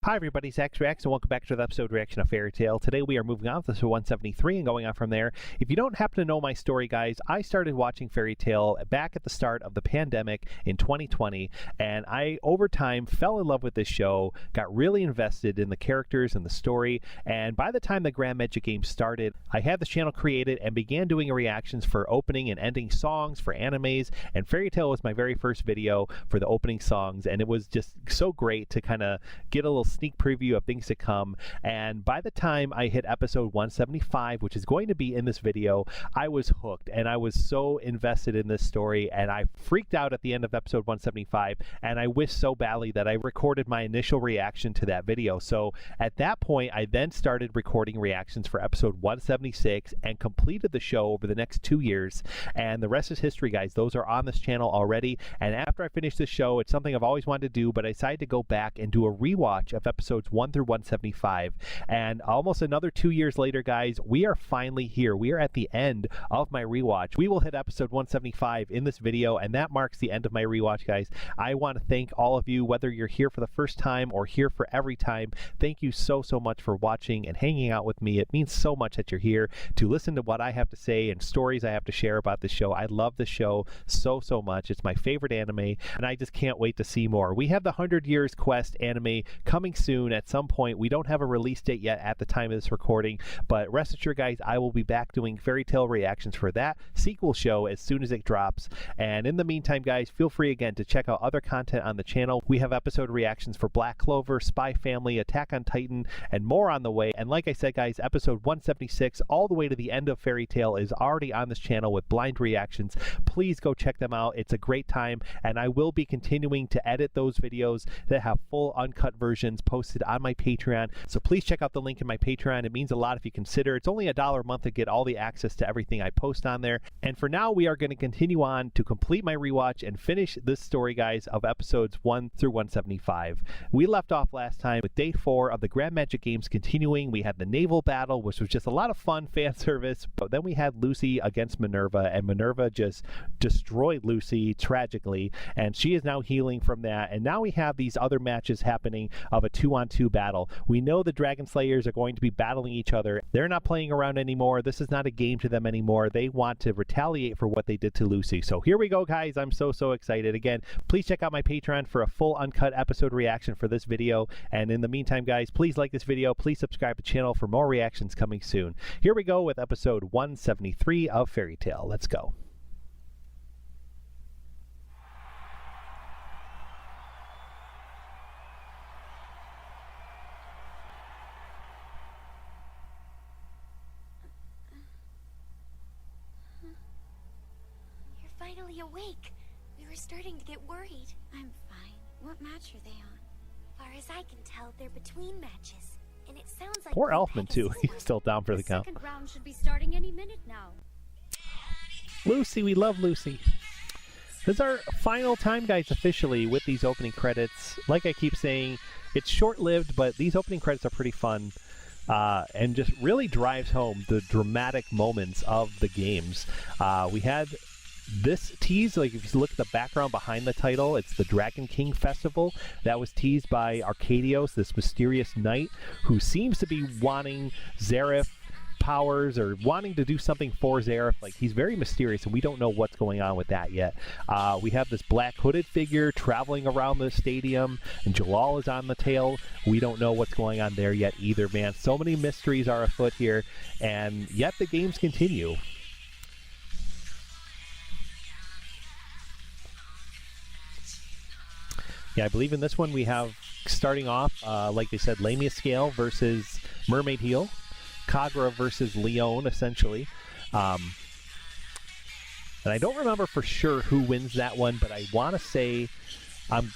Hi everybody, Zach Reacts, and welcome back to the episode reaction of Fairy Tail. Today we are moving on to episode 173 and going on from there. If you don't happen to know my story, guys, I started watching Fairy Tail back at the start of the pandemic in 2020, and I, over time, fell in love with this show, got really invested in the characters and the story, and by the time the Grand Magic Game started, I had this channel created and began doing reactions for opening and ending songs for animes, and Fairy Tail was my very first video for the opening songs, and it was just so great to kind of get a little sneak preview of things to come. And by the time I hit episode 175, which is going to be in this video, I was hooked and I was so invested in this story, and I freaked out at the end of episode 175, and I wish so badly that I recorded my initial reaction to that video. So at that point I then started recording reactions for episode 176 and completed the show over the next 2 years, and the rest is history, guys. Those are on this channel already, and after I finished this show, it's something I've always wanted to do, but I decided to go back and do a rewatch of episodes 1 through 175, and almost another 2 years later, guys, we are finally here. We are at the end of my rewatch. We will hit episode 175 in this video, and that marks the end of my rewatch, guys. I want to thank all of you, whether you're here for the first time or here for every time. Thank you so much for watching and hanging out with me. It means so much that you're here to listen to what I have to say and stories I have to share about the show. I love the show so much. It's my favorite anime, and I just can't wait to see more. We have the 100 Years Quest anime coming soon at some point. We don't have a release date yet at the time of this recording, but rest assured, guys, I will be back doing Fairy Tail reactions for that sequel show as soon as it drops. And in the meantime, guys, feel free again to check out other content on the channel. We have episode reactions for Black Clover, Spy Family, Attack on Titan, and more on the way. And like I said, guys, episode 176 all the way to the end of Fairy Tail is already on this channel with blind reactions. Please go check them out. It's a great time, and I will be continuing to edit those videos that have full uncut versions posted on my Patreon. So please check out the link in my Patreon. It means a lot if you consider. It's only $1 a month to get all the access to everything I post on there. And for now, we are going to continue on to complete my rewatch and finish this story, guys, of episodes 1 through 175. We left off last time with day 4 of the Grand Magic Games continuing. We had the naval battle, which was just a lot of fun fan service, but then we had Lucy against Minerva, and Minerva just destroyed Lucy tragically, and she is now healing from that. And now we have these other matches happening of a 2-on-2 battle. We know the Dragon Slayers are going to be battling each other. They're not playing around anymore. This is not a game to them anymore. They want to retaliate for what they did to Lucy. So here we go, guys. I'm so excited. Again, please check out my Patreon for a full uncut episode reaction for this video. And in the meantime, guys, please like this video. Please subscribe to the channel for more reactions coming soon. Here we go with episode 173 of Fairy Tail. Let's go. Finally awake. We were starting to get worried. I'm fine. What match are they on? Far as I can tell, they're between matches. And it sounds like poor Elfman too. He's still down for the count. Second round should be starting any minute now. Lucy, we love Lucy. This is our final time, guys, officially with these opening credits. Like I keep saying, it's short-lived, but these opening credits are pretty fun. And just really drives home the dramatic moments of the games. We had this tease, like if you look at the background behind the title, it's the Dragon King Festival. That was teased by Arcadios, this mysterious knight who seems to be wanting Zareth powers or wanting to do something for Zareth. Like, he's very mysterious, and we don't know what's going on with that yet. We have this black hooded figure traveling around the stadium, and Jalal is on the tail. We don't know what's going on there yet either, man. So many mysteries are afoot here, and yet the games continue. Yeah, I believe in this one we have, starting off, like they said, Lamia Scale versus Mermaid Heel. Kagra versus Leon, essentially. And I don't remember for sure who wins that one, but I want to say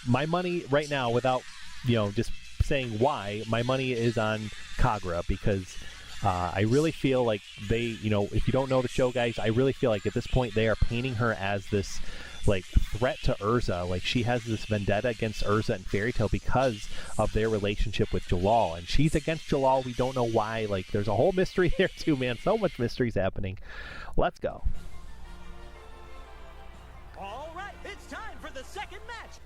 my money right now, without, just saying why, my money is on Kagra, because I really feel like they, if you don't know the show, guys, I really feel like at this point they are painting her as this like threat to Urza. Like, she has this vendetta against Urza and Fairy Tail because of their relationship with Jalal, and she's against Jalal. We don't know why. Like, there's a whole mystery there too, man. So much mystery's happening. Let's go. All right, it's time for the second match.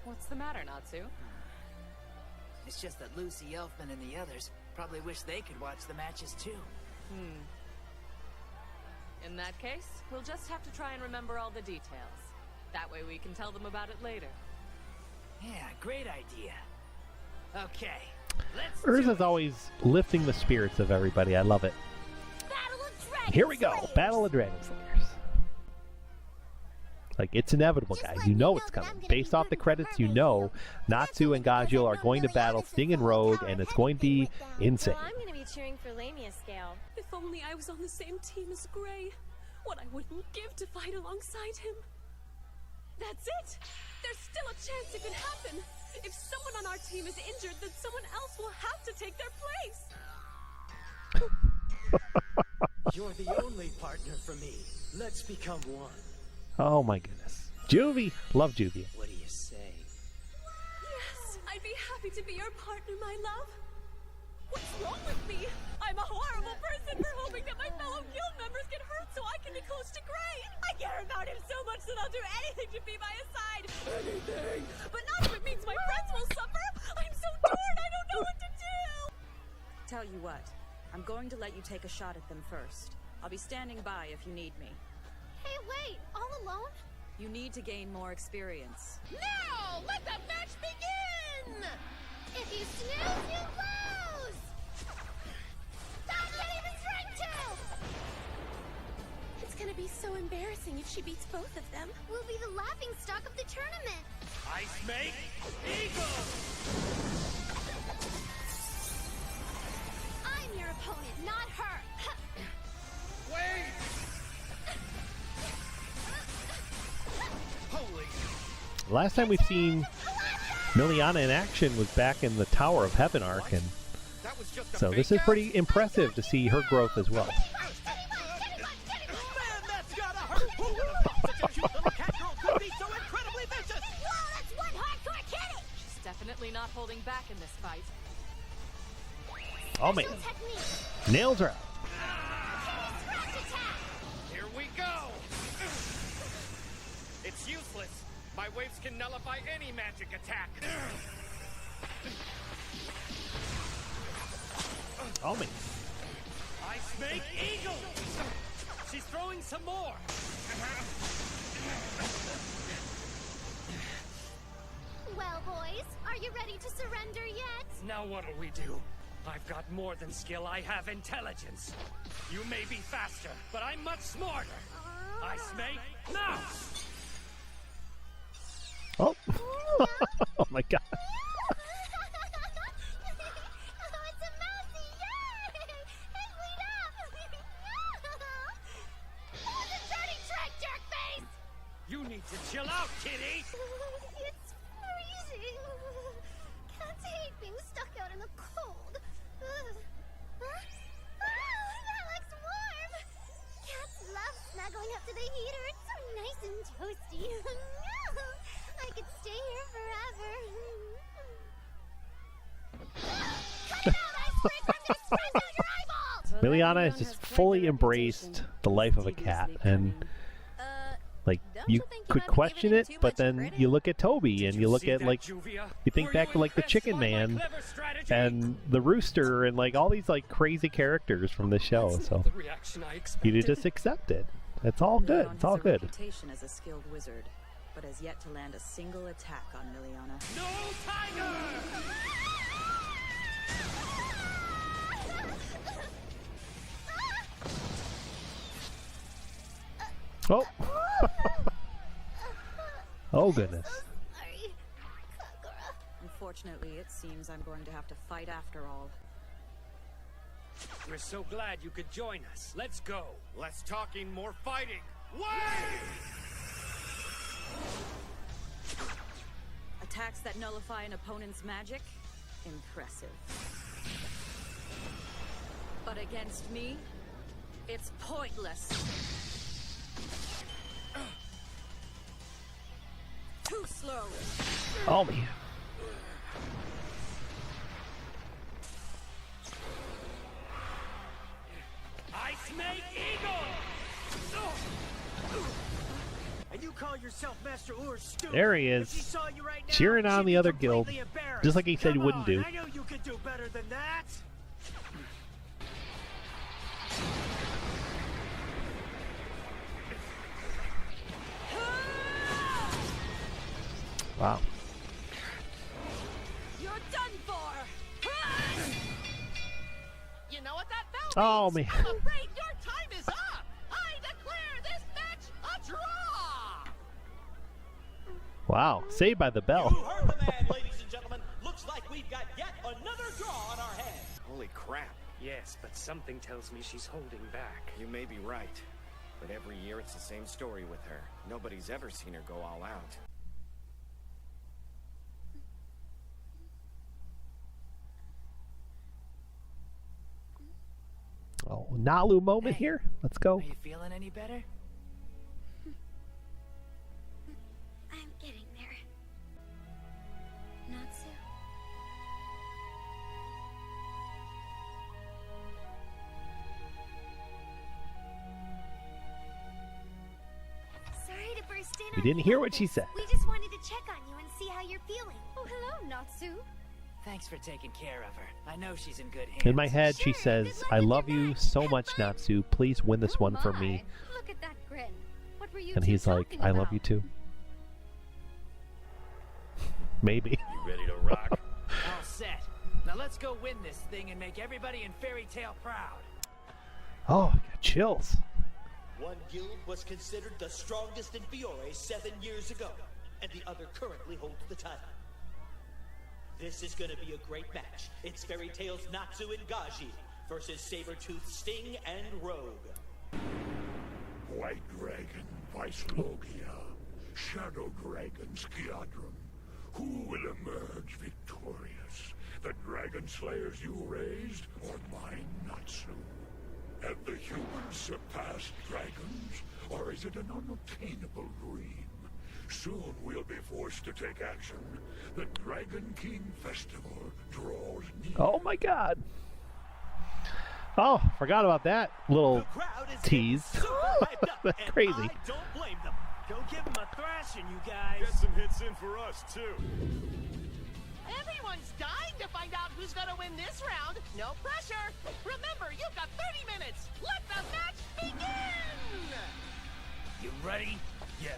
What's the matter, Natsu? It's just that Lucy, Elfman, and the others probably wish they could watch the matches too. In that case, we'll just have to try and remember all the details. That way we can tell them about it later. Yeah, great idea. Okay, let's Urza's always lifting the spirits of everybody. I love it. Battle of Dragon Here we go. Slayers. Battle of Dragon Slayers. Like, it's inevitable, Just guys. letting You know you it's know that coming. I'm gonna Based be off the rooting for credits, her you right know here. Natsu and Gajeel are going to battle Sting and Rogue, and it's going to be insane. Well, I'm gonna be cheering for Lamia Scale. If only I was on the same team as Gray. What I wouldn't give to fight alongside him. That's it! There's still a chance it could happen. If someone on our team is injured, then someone else will have to take their place. You're the only partner for me. Let's become one. Oh my goodness. Juvie. Love Juvie. What do you say? Yes, I'd be happy to be your partner, my love. What's wrong with me? I'm a horrible person for hoping that my fellow guild members get hurt so I can be close to Gray. I care about him so much that I'll do anything to be by his side. Anything! But not if it means my friends will suffer. I'm so torn, I don't know what to do. Tell you what, I'm going to let you take a shot at them first. I'll be standing by if you need me. Hey, wait, all alone? You need to gain more experience. Now, let the match begin! If you snooze, you lose! That's what he was trying to! It's gonna be so embarrassing if she beats both of them. We'll be the laughing stock of the tournament. Ice make Eagle! I'm your opponent, not her. Wait! Holy! Last time we've seen Miliana in action was back in the Tower of Heaven arc, and That was just a so this is pretty impressive to see her growth as well. Man, that's gotta hurt! Who would have thought such a cute little cat girl could be so incredibly vicious? Whoa, that's one hardcore kitty! She's definitely not holding back in this fight. Oh man, Special technique. nails her out. Scratch attack! Here we go! It's useless. My waves can nullify any magic attack. Oh man. Ice make Eagle! She's throwing some more. Well, boys, are you ready to surrender yet? Now what'll we do? I've got more than skill, I have intelligence. You may be faster, but I'm much smarter. Ice make now! Oh. Oh my god. Oh, it's a mousy! Yay! Hey, wait up! Oh, the dirty trick, jerkface! You need to chill out, kitty! It's freezing. Cats hate being stuck out in the cold. Huh? Oh, that looks warm. Cats love snuggling up to the heater. It's so nice and toasty. I could stay here forever. Cut it out, Ice Breaker! I'm gonna smash out your eyeball! Miliana has just fully embraced the life of a cat, and like you could question it, but then you look at Toby and you look at like you think back to like the Chicken Man and the Rooster and like all these like crazy characters from the show. So The reaction I you expected. just accept it. It's all good. Leon It's all has a good. reputation as a skilled wizard, but has yet to land a single attack on Miliana. No tiger! Oh. Oh goodness. Sorry, Kagura. Unfortunately, it seems I'm going to have to fight after all. We're so glad you could join us. Let's go. Less talking, more fighting. Wait! Attacks that nullify an opponent's magic? Impressive. But against me, it's pointless. Too slow. Oh man. Ice make Eagle! I And you call yourself Master Ur's stupid. There he If she is, saw you right now, cheering on she'd the be other guild, completely embarrassed. just like he said he Come wouldn't on, do. I know you could do better than that. Wow. You're done for! You know what that bell Oh, means? man. I'm afraid your time is up. I declare this match a draw. Wow. Saved by the You bell. heard the man, ladies and gentlemen. Looks like we've got yet another draw on our hands. Holy crap. Yes, but something tells me she's holding back. You may be right. But every year it's the same story with her. Nobody's ever seen her go all out. Oh, Nalu moment Hey. here. Let's go. Are you feeling any better? I'm getting there. Natsu. Sorry to burst in. We on didn't you hear like what she this. said. We just wanted to check on you and see how you're feeling. Oh, hello, Natsu. Thanks for taking care of her. I know she's in good hands. In my head, she Sure, says, good luck I with love your you match. so Have much, fun. Natsu. Please win this Oh one for my. me. Look at that grin. What were you And two he's like, talking I love about? you too. Maybe. You ready to rock? All set. Now let's go win this thing and make everybody in Fairy Tale proud. Oh, I got chills. One guild was considered the strongest in Fiore 7 years ago, and the other currently holds the title. This is going to be a great match. It's Fairy Tale's Natsu and Gajeel versus Sabertooth, Sting, and Rogue. White Dragon, Vice Logia, Shadow Dragon, Skiadrum. Who will emerge victorious? The Dragon Slayers you raised, or mine Natsu? Have the humans surpassed dragons, or is it an unattainable dream? Soon we'll be forced to take action. The Dragon King Festival draws near. Oh my god. Oh, forgot about that little The crowd is tease. super hyped up, That's and crazy. I don't blame them. Go give them a thrashing, you guys. Get some hits in for us, too. Everyone's dying to find out who's gonna win this round. No pressure. Remember, you've got 30 minutes. Let the match begin. You ready? Yeah.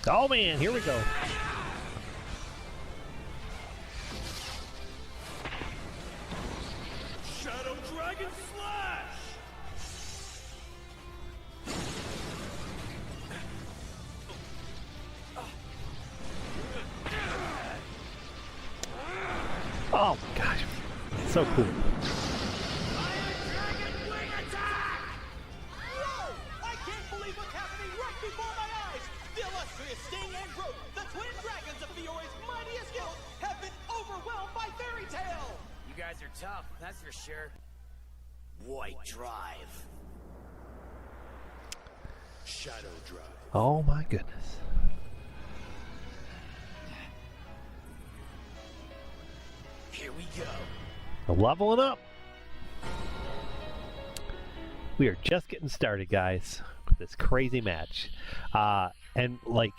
Oh man, here we go. Shadow Dragon Slash! Oh my gosh. So cool. Whoa! I can't believe what's happening right before my eyes! The illustrious Sting and Rogue, the twin dragons of Fiore's mightiest guild, have been overwhelmed by Fairy Tale! You guys are tough, that's for sure. White Drive. Shadow Drive. Oh my goodness. Here we go. Leveling up. We are just getting started, guys, with this crazy match. And like,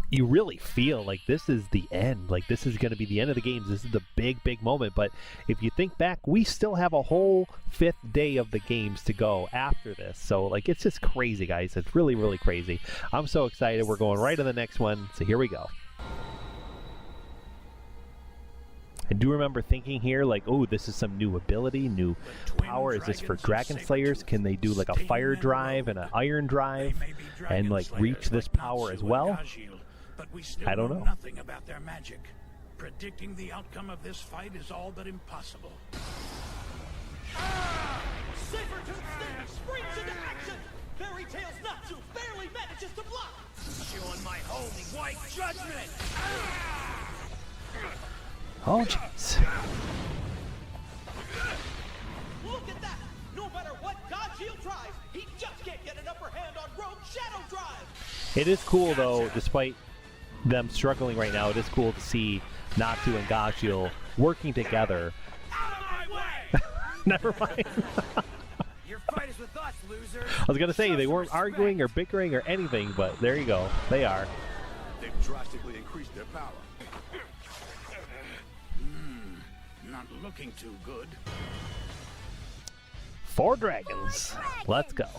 you really feel like this is the end. Like, this is going to be the end of the games. This is the big moment. But if you think back, we still have a whole 5th day of the games to go after this. So, like, it's just crazy, guys. It's really crazy. I'm so excited. We're going right to the next one. So here we go. I do remember thinking here, like, oh, this is some new ability, new power. Is this for Dragon Slayers? Can they do like a fire drive and an iron drive and like reach this power as well? But we still I don't know. nothing about their magic. Predicting the outcome of this fight is all but impossible. Sabertooth Sting springs into action! Fairy Tale's Natsu barely manages to block! Showing my holy white judgment! Oh, jeez. Look at that! No matter what Gajeel tries, he just can't get an upper hand on Rogue Shadow Drive! It is cool, though, despite them struggling right now, it is cool to see Natsu and Gajeel working together. Out of my way! Never mind. You're Fight us with us, losers. I was gonna say Show they some weren't respect. arguing or bickering or anything, but there you go. They are. They've drastically increased their power. Not looking too good. 4 dragons. Let's go.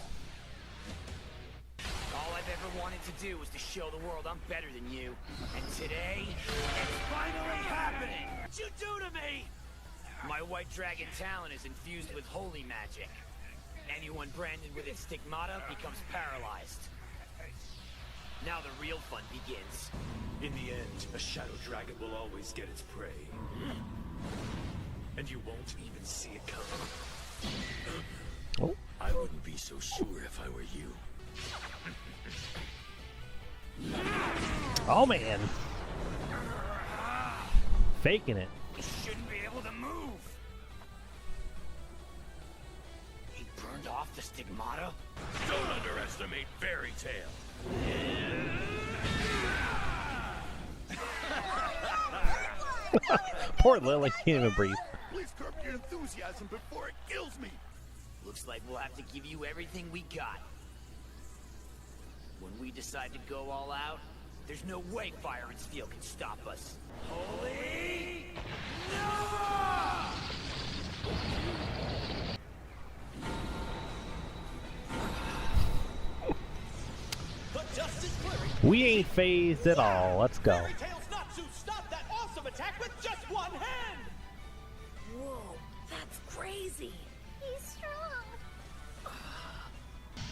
All I've ever wanted to do was to show the world I'm better than you. And today, it's finally happening! What'd you do to me? My white dragon talent is infused with holy magic. Anyone branded with its stigmata becomes paralyzed. Now the real fun begins. In the end, a shadow dragon will always get its prey. And you won't even see it coming. Oh. I wouldn't be so sure if I were you. Oh man. Faking it. He shouldn't be able to move. He burned off the stigmata? Don't underestimate Fairy Tail. Poor Lily, can't even breathe. Please curb your enthusiasm before it kills me. Looks like we'll have to give you everything we got. When we decide to go all out, there's no way Fire and Steel can stop us. Holy Nova! The dust is clearing. We ain't phased at all. Let's go. Fairy Tail's Natsu stopped that awesome attack with just one hand. Whoa, that's crazy. He's strong.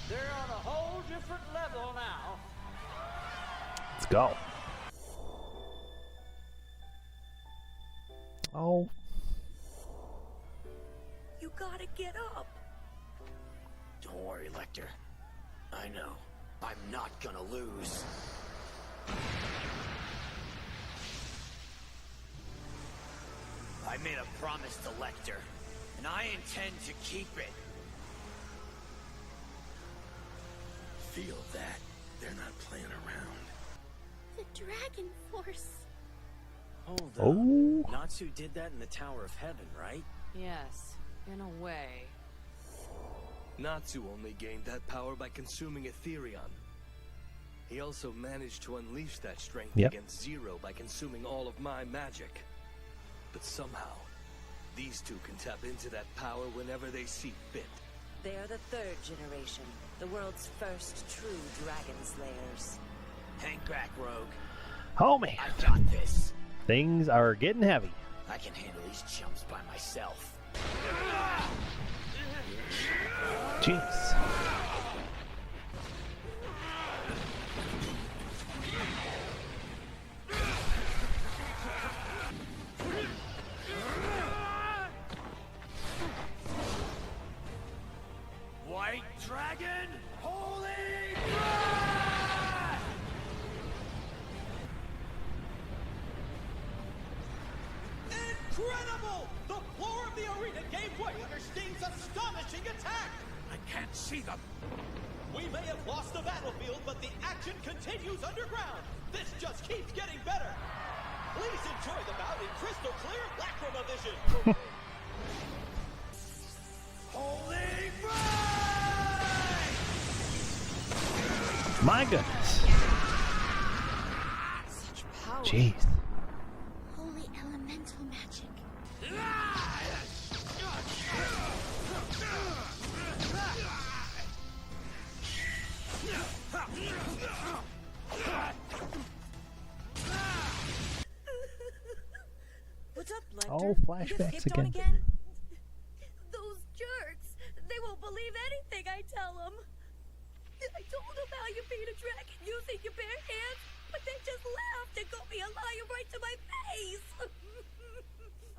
They're on a whole different level now. Let's go. Oh. You gotta get up. Don't worry, Lecter. I know. I'm not gonna lose. I made a promise to Lecter, and I intend to keep it. Feel that. They're not playing around. The Dragon Force. Hold up. Oh. Natsu did that in the Tower of Heaven, right? Yes, in a way. Natsu only gained that power by consuming Etherion. He also managed to unleash that strength against Zero by consuming all of my magic. But somehow, these two can tap into that power whenever they see fit. They are the 3rd generation, the world's first true Dragon Slayers. Hang back, Rogue. Oh man. I got this. Things are getting heavy. I can handle these chumps by myself. Jeez. White Dragon, Holy Breath! Incredible! The floor of the arena gave way under Sting's astonishing attack. I can't see them. We may have lost the battlefield, but the action continues underground. This just keeps getting better. Please enjoy the bout in crystal clear lacrima vision. Holy Breath! My goodness. Such power. Jeez. Holy elemental magic. What's up, Lecter? Oh, You get flashbacks skipped on again. again? Those jerks. They won't believe anything I tell them. I told them how you beat a dragon using your bare hands, but they just laughed and called me a liar right to my face.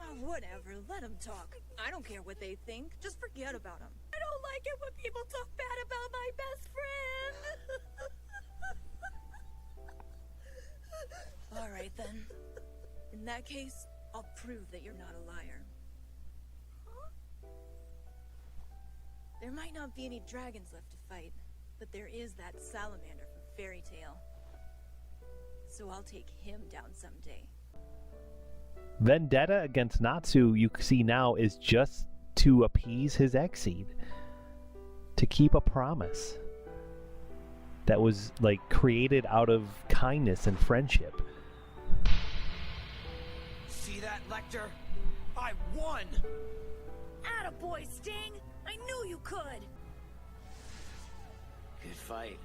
Oh, whatever. Let them talk. I don't care what they think. Just forget about them. I don't like it when people talk bad about my best friend. All right, then. In that case, I'll prove that you're not a liar. There might not be any dragons left to fight, but there is that salamander from Fairy Tail. So I'll take him down someday. Vendetta against Natsu, you see now, is just to appease his X-Seed. to keep a promise that was like created out of kindness and friendship. See that, Lecter? I won! Attaboy, Sting! I knew you could! Good fight.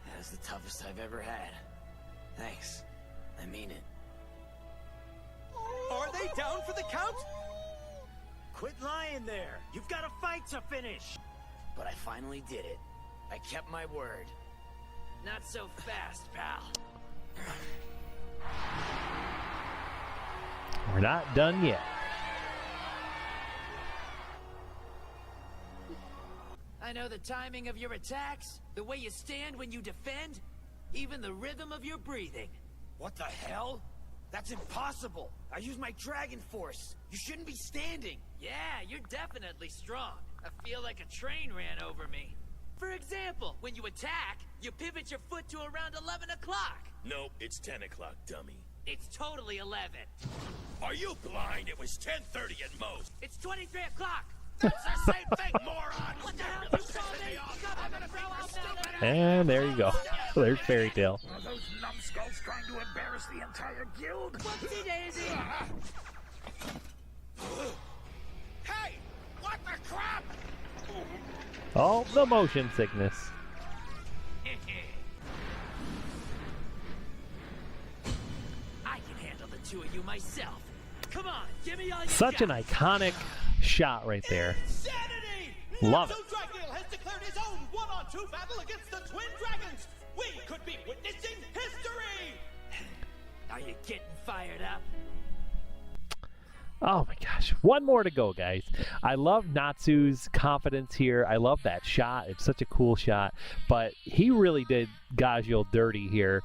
That was the toughest I've ever had. Thanks. I mean it. Are they down for the count? Quit lying there. You've got a fight to finish. But I finally did it. I kept my word. Not so fast, pal. We're not done yet. I know the timing of your attacks, the way you stand when you defend, even the rhythm of your breathing. What the hell? That's impossible. I use my dragon force. You shouldn't be standing. Yeah, you're definitely strong. I feel like a train ran over me. For example, when you attack, you pivot your foot to around 11 o'clock. Nope, it's 10 o'clock, dummy. It's totally 11. Are you blind? It was 10:30 at most. It's 23 o'clock. That's the same thing, moron! What the hell you call me? I'm gonna throw out now. And there you go. There's Fairy Tail. Are those numbskulls trying to embarrass the entire guild? Whoopsie daisy. Hey! What the crap? Oh, the motion sickness. I can handle the two of you myself. Come on, give me all you Such an got. iconic shot right there. Insanity! Love it. Natsu and Gajeel has declared his own 1-on-2 battle against the Twin Dragons. We could be witnessing history! Are you getting fired up? Oh my gosh. One more to go, guys. I love Natsu's confidence here. I love that shot. It's such a cool shot. But he really did Gajeel dirty here.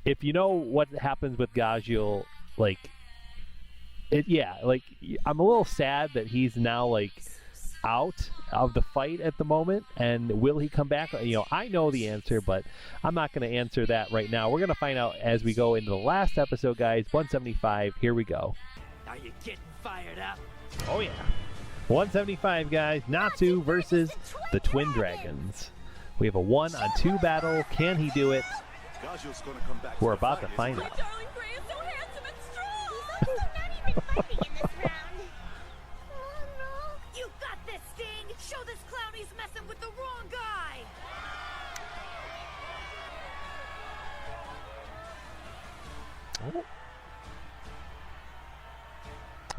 If you know what happens with Gajeel, like, I'm a little sad that he's now, like, out of the fight at the moment. And will he come back? You know, I know the answer, but I'm not going to answer that right now. We're going to find out as we go into the last episode, guys. 175. Here we go. Are you getting fired up? Oh, yeah. 175, guys. Natsu versus the Twin Dragons. We have a 1-on-2 battle. Can he do it? Gajeel's gonna come back. We're about to find out. My darling Gray is so handsome and strong! Not even fighting in this round. Oh no. You got this, Sting! Show this clown he's messing with the wrong guy! Oh.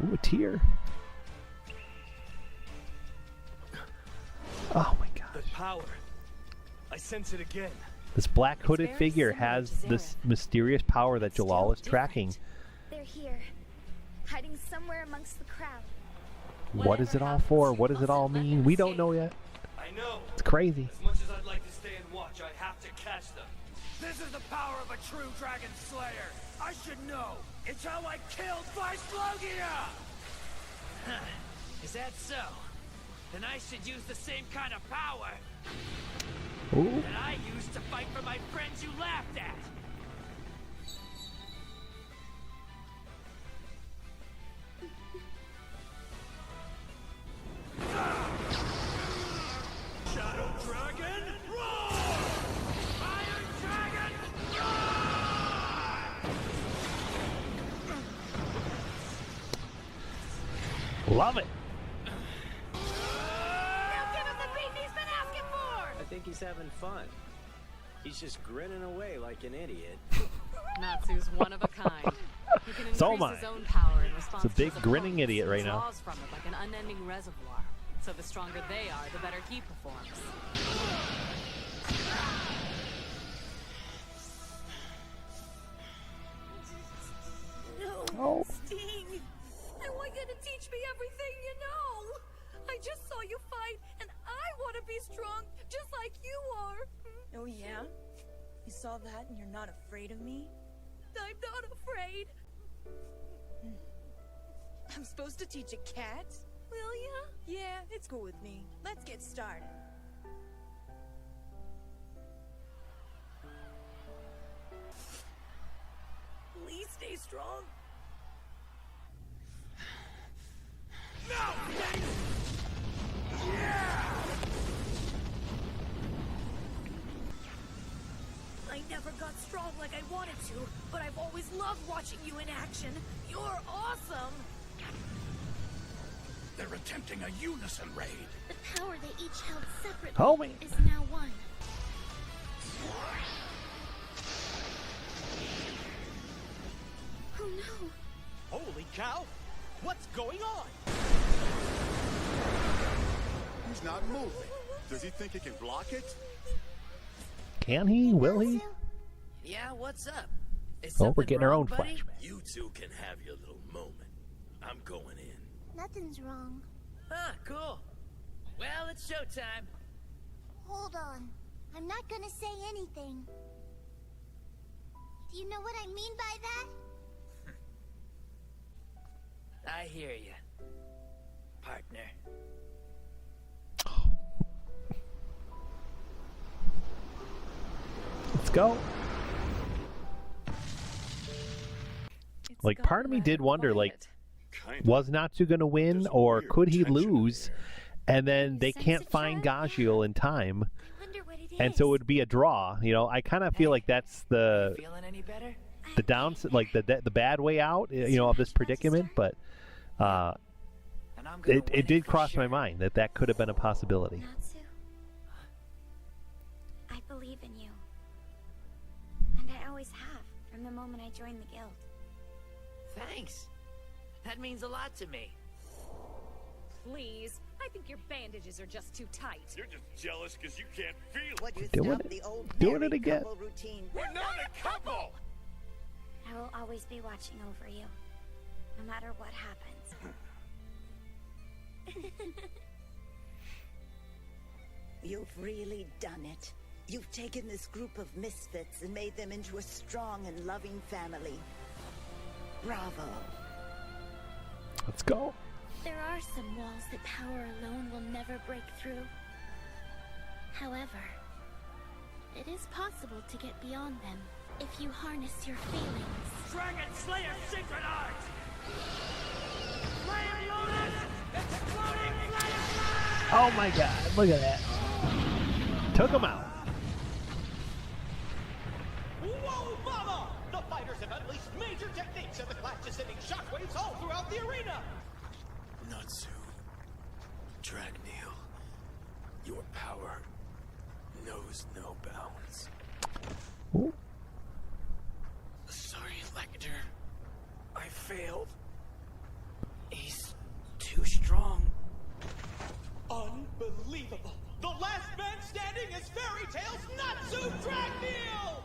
Ooh, a tear. Oh my gosh. The power. I sense it again. This black hooded very figure similar has to this Zara. mysterious power that Jalal is tracking. They're here, hiding somewhere amongst the crowd. What is it all for? What does it all mean? We don't know yet. I know. It's crazy. As much as I'd like to stay and watch, I have to catch them. This is the power of a true Dragon Slayer. I should know. It's how I killed Vice Logia! Is that so? Then I should use the same kind of power Ooh. that I used to fight for my friends you laughed at. Shadow Dragon, roar! Iron Dragon, roar! Love it. Now give him the beat he's been asking for! I think he's having fun. He's just grinning away like an idiot. Natsu's one of a kind. He can So increase am his I. own power in response It's a big to his grinning opponents idiot and right now. draws from it like an unending reservoir. So the stronger they are, the better he performs. No, Oh. Sting! I want you to teach me everything you know! I just saw you fight, and I want to be strong, just like you are! Oh yeah? You saw that and you're not afraid of me? I'm not afraid! I'm supposed to teach a cat? Will ya? Yeah, it's cool with me. Let's get started. Please stay strong. No! Yeah! I never got strong like I wanted to, but I've always loved watching you in action. You're awesome! They're attempting a unison raid. The power they each held separately Homie. is now one. Oh no! Holy cow! What's going on? He's not moving. Does he think he can block it? Can he? Will he? Yeah, what's up? Is Oh, we're something getting our wrong, own buddy? flashback. You two can have your little moment. I'm going in. Nothing's wrong. Ah, cool. Well, it's showtime. Hold on. I'm not gonna say anything. Do you know what I mean by that? I hear you, partner. Let's go. Like, part of me did wonder, like, was Natsu going to win, or could he lose? And then they can't find Gajeel in time, and so it would be a draw. You know, I kind of feel like that's the like the bad way out, you know, of this predicament. But it did cross my mind that that could have been a possibility. Natsu, I believe in you. And I always have, from the moment I joined the guild. Thanks. That means a lot to me. Please, I think your bandages are just too tight. You're just jealous because you can't feel What you Doing stop it. the old Doing it married again. couple routine. We're not a couple! I will always be watching over you, no matter what happens. You've really done it. You've taken this group of misfits and made them into a strong and loving family. Bravo. Let's go. There are some walls that power alone will never break through. However, it is possible to get beyond them if you harness your feelings. Dragon Slayers Secret Art! Flame Lotus! Exploding Flame Lotus! Oh my god, look at that. Took him out. Whoa, mama! The fighters have unleashed major techniques, and the clash is sending shockwaves all throughout the arena! Natsu, Dragneel, your power knows no bounds. Ooh. Sorry, Lecter. I failed. He's too strong. Unbelievable! The last man standing is Fairy Tail's Natsu Dragneel!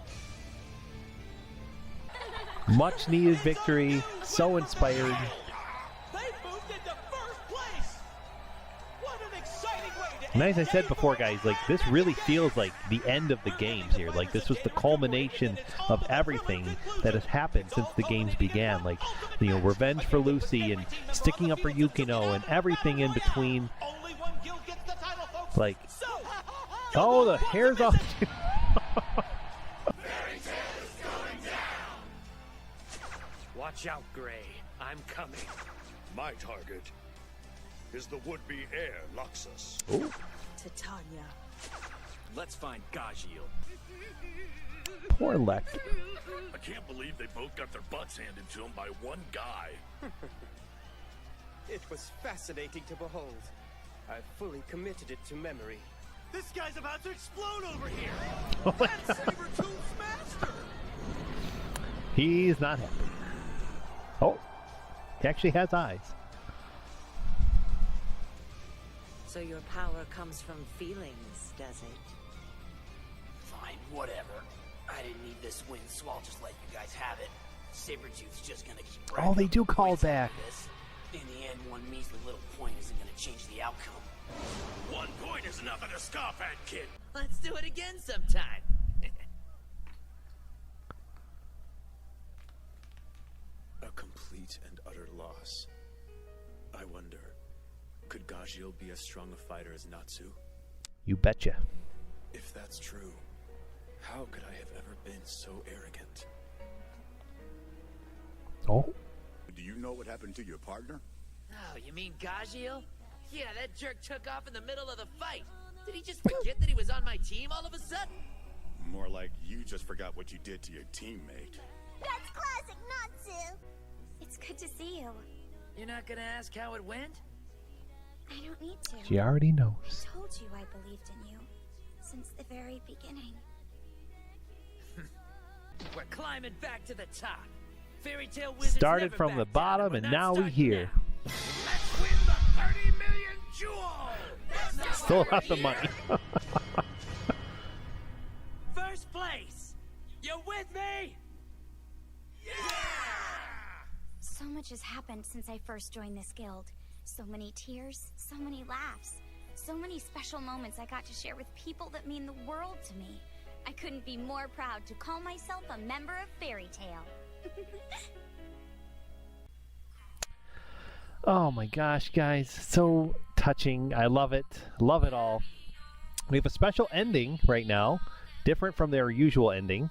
Much needed victory. So inspired. They moved into first place! What an exciting way to And as I said before, guys, like, this really feels like the end of the games here. Like, this was the culmination of everything that has happened since the games began. Like, you know, revenge for Lucy and sticking up for Yukino and everything in between. Like, oh, the hair's off. Watch out, Gray. I'm coming. My target is the would-be heir, Luxus. Ooh. Titania. Let's find Gajeel. Poor Lecter. I can't believe they both got their butts handed to them by one guy. It was fascinating to behold. I fully committed it to memory. This guy's about to explode over here! Oh my That's Sabertooth's master! He's not happy. Oh, he actually has eyes. So your power comes from feelings, does it? Fine, whatever. I didn't need this win, so I'll just let you guys have it. Sabertooth's just gonna keep Oh, they do call back. this. In the end, one measly little point isn't gonna change the outcome. 1 point is nothing to scoff at, kid. Let's do it again sometime. A complete and utter loss. I wonder, could Gajeel be as strong a fighter as Natsu? You betcha. If that's true, how could I have ever been so arrogant? Oh. Do you know what happened to your partner? Oh, you mean Gajeel? Yeah, that jerk took off in the middle of the fight. Did he just forget that he was on my team all of a sudden? More like you just forgot what you did to your teammate. That's classic Natsu. It's good to see you. You're not gonna ask how it went? I don't need to. She already knows. I told you I believed in you since the very beginning. We're climbing back to the top. Fairy Tale Wizards Started never from the back bottom, down, and now we here. now. Let's win the 30 million jewel! Still not the money. First place! You with me? Yeah! So much has happened since I first joined this guild. So many tears, so many laughs, so many special moments I got to share with people that mean the world to me. I couldn't be more proud to call myself a member of Fairy Tale. Oh my gosh, guys. So touching. I love it. Love it all. We have a special ending right now, different from their usual ending.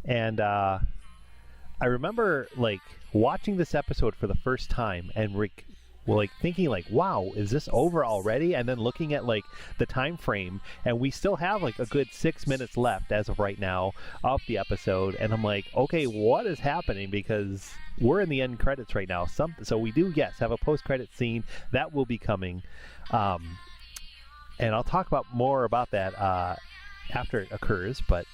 And I remember like watching this episode for the first time and thinking like, wow, is this over already? And then looking at like the time frame, and we still have like a good 6 minutes left as of right now of the episode, and I'm like, okay, what is happening? Because we're in the end credits right now. So we do, yes, have a post-credit scene that will be coming, and I'll talk about more about that after it occurs. But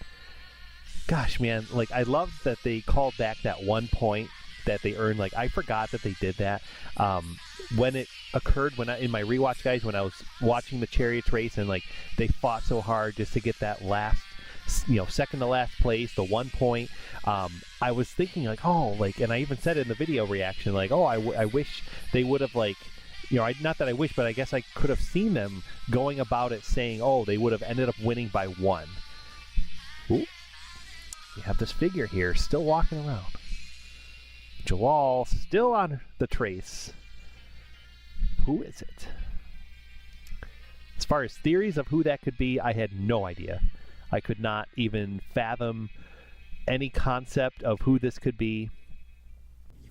gosh, man, like I love that they called back that one point that they earned. Like I forgot that they did that when it occurred, in my rewatch, guys, when I was watching the Chariots race, and like they fought so hard just to get that last, second to last place, the 1 point. I was thinking like, oh, like, and I even said it in the video reaction, like, oh, I wish they would have like, not that I wish, but I guess I could have seen them going about it saying, oh, they would have ended up winning by 1. Ooh. You have this figure here still walking around. Jalal still on the trace. Who is it? As far as theories of who that could be, I had no idea. I could not even fathom any concept of who this could be.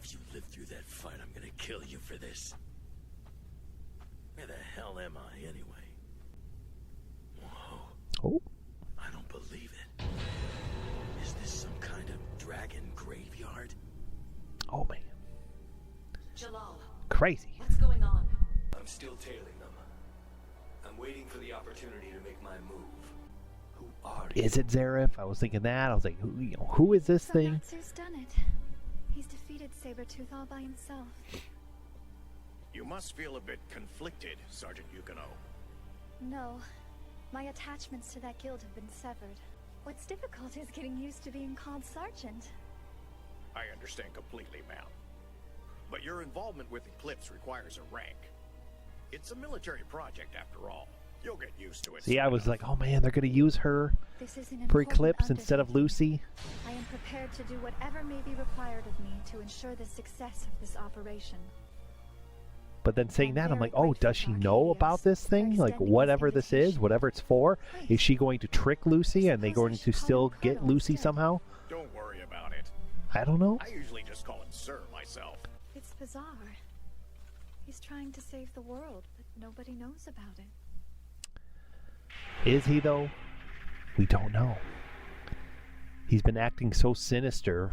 If you live through that fight, I'm gonna kill you for this. Where the hell am I, anyway? Whoa. Oh. I don't believe it. Is this some kind of dragon graveyard? Oh, man. Jalal. Crazy. What's going on? I'm still tailing them. I'm waiting for the opportunity to make my move. Who are you? Is it Zareth? I was thinking that. I was like, who is this thing? Natsu's done it. He's defeated Sabertooth all by himself. You must feel a bit conflicted, Sergeant Yukino. No. My attachments to that guild have been severed. What's difficult is getting used to being called Sergeant. I understand completely, ma'am. But your involvement with Eclipse requires a rank. It's a military project, after all. You'll get used to it. See, I was like, oh man, they're going to use her for Eclipse instead of Lucy. I am prepared to do whatever may be required of me to ensure the success of this operation. But then saying that, I'm like, oh, does she know about this thing? Like, whatever this is, whatever it's for, is she going to trick Lucy, and they going to still get Lucy somehow? Don't worry about it. I don't know. I usually just call him Sir myself. It's bizarre. He's trying to save the world, but nobody knows about it. Is he, though? We don't know. He's been acting so sinister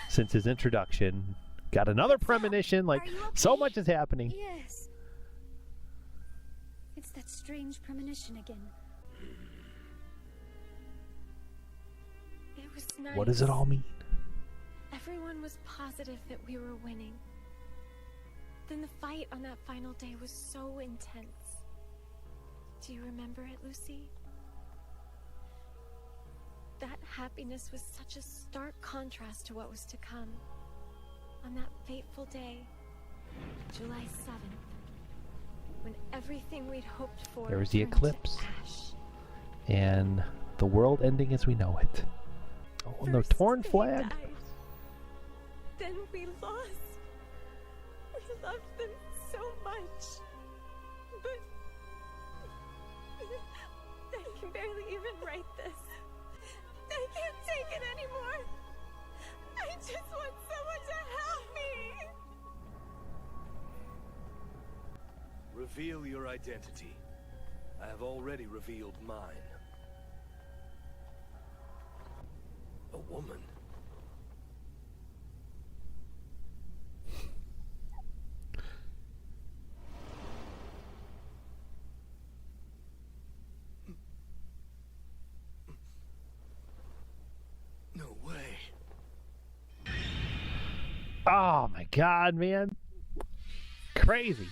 since his introduction. Got another premonition. Like, so much is happening. Yes. It's that strange premonition again. It was nice. What does it all mean? Everyone was positive that we were winning. Then the fight on that final day was so intense. Do you remember it, Lucy? That happiness was such a stark contrast to what was to come. On that fateful day, July 7th, when everything we'd hoped for There was the turned to eclipse. ash. And the world ending as we know it. Oh, and the torn flag. Died. Then we lost. We loved them so much. But I can barely even write this. I can't take it anymore. I just want someone to help me. Reveal your identity. I have already revealed mine. woman. No way. Oh my god, man. Crazy.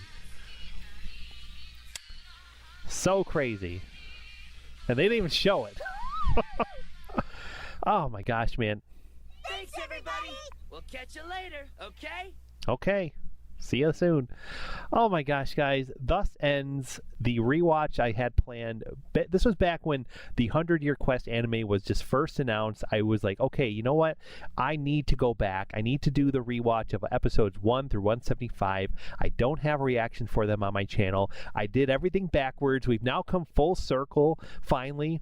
So crazy. And they didn't even show it. Oh my gosh, man. Thanks, everybody. We'll catch you later, okay? Okay. See you soon. Oh my gosh, guys. Thus ends the rewatch I had planned. This was back when the 100-Year Quest anime was just first announced. I was like, okay, you know what? I need to go back. I need to do the rewatch of episodes 1 through 175. I don't have a reaction for them on my channel. I did everything backwards. We've now come full circle, finally.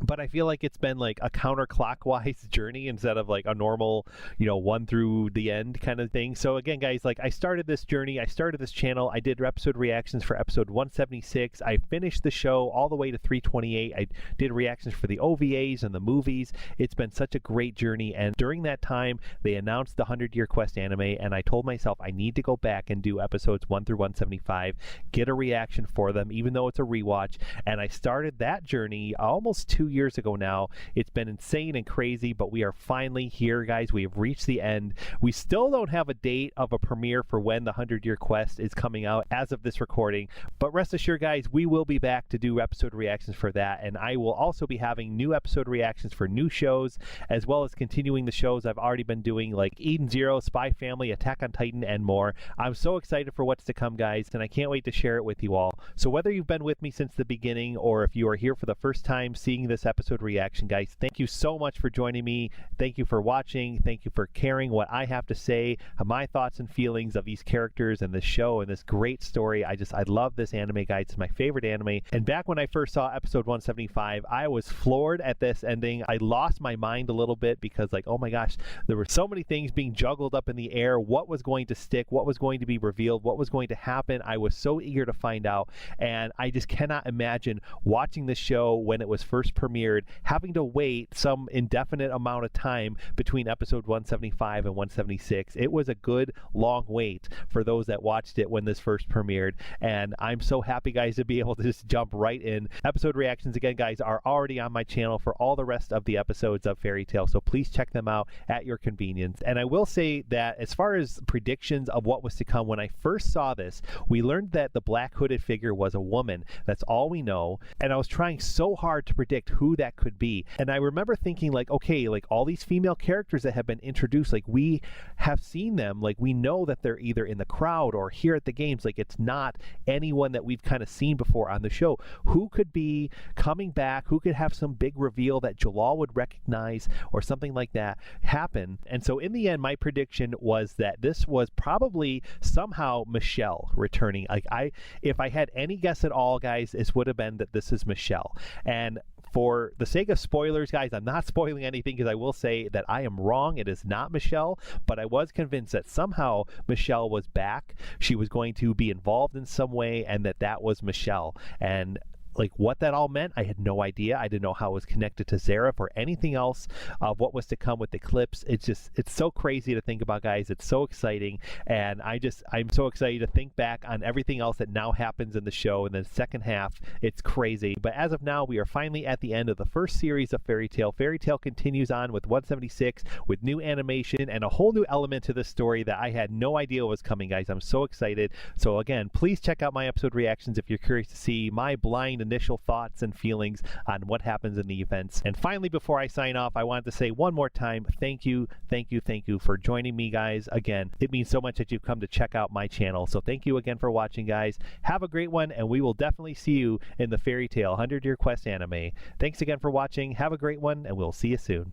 But I feel like it's been like a counterclockwise journey instead of like a normal, 1 through the end kind of thing. So again, guys, like I started this journey, I started this channel, I did episode reactions for episode 176. I finished the show all the way to 328. I did reactions for the OVAs and the movies. It's been such a great journey. And during that time, they announced the 100-Year Quest anime, and I told myself I need to go back and do episodes 1 through 175, get a reaction for them, even though it's a rewatch. And I started that journey almost 2 years ago now. It's been insane and crazy, but we are finally here, guys. We have reached the end. We still don't have a date of a premiere for when the 100-Year Quest is coming out as of this recording, but rest assured, guys, we will be back to do episode reactions for that, and I will also be having new episode reactions for new shows, as well as continuing the shows I've already been doing, like Eden Zero, Spy Family, Attack on Titan, and more. I'm so excited for what's to come, guys, and I can't wait to share it with you all. So whether you've been with me since the beginning, or if you are here for the first time seeing this episode reaction, guys, thank you so much for joining me. Thank you for watching. Thank you for caring what I have to say, my thoughts and feelings of these characters and this show and this great story. I love this anime, guys. It's my favorite anime. And back when I first saw episode 175, I was floored at this ending. I lost my mind a little bit because, like, oh my gosh, there were so many things being juggled up in the air. What was going to stick? What was going to be revealed? What was going to happen? I was so eager to find out, and I just cannot imagine watching this show when it was first premiered, having to wait some indefinite amount of time between episode 175 and 176. It was a good long wait for those that watched it when this first premiered, and I'm so happy, guys, to be able to just jump right in. Episode reactions, again, guys, are already on my channel for all the rest of the episodes of Fairy Tail, so please check them out at your convenience. And I will say that as far as predictions of what was to come, when I first saw this, we learned that the black hooded figure was a woman. That's all we know, and I was trying so hard to predict who that could be. And I remember thinking, like, okay, like all these female characters that have been introduced, like we have seen them, like we know that they're either in the crowd or here at the games. Like it's not anyone that we've kind of seen before on the show. Who could be coming back? Who could have some big reveal that Jalal would recognize or something like that happen? And so in the end, my prediction was that this was probably somehow Michelle returning. Like if I had any guess at all, guys, this would have been that this is Michelle. And for the sake of spoilers, guys, I'm not spoiling anything because I will say that I am wrong. It is not Michelle, but I was convinced that somehow Michelle was back. She was going to be involved in some way, and that was Michelle. And like what that all meant, I had no idea. I didn't know how it was connected to Zareth or anything else of what was to come with Eclipse. It's so crazy to think about, guys. It's so exciting, and I'm so excited to think back on everything else that now happens in the show in the second half. It's crazy. But as of now, we are finally at the end of the first series of Fairy Tail. Fairy Tail continues on with 176 with new animation and a whole new element to the story that I had no idea was coming, guys. I'm so excited. So again, please check out my episode reactions if you're curious to see my blind initial thoughts and feelings on what happens in the events. And finally, before I sign off, I wanted to say one more time, thank you for joining me, guys. Again, it means so much that you've come to check out my channel. So thank you again for watching, guys. Have a great one, and we will definitely see you in the Fairy Tail 100-Year Quest anime. Thanks again for watching. Have a great one, and we'll see you soon.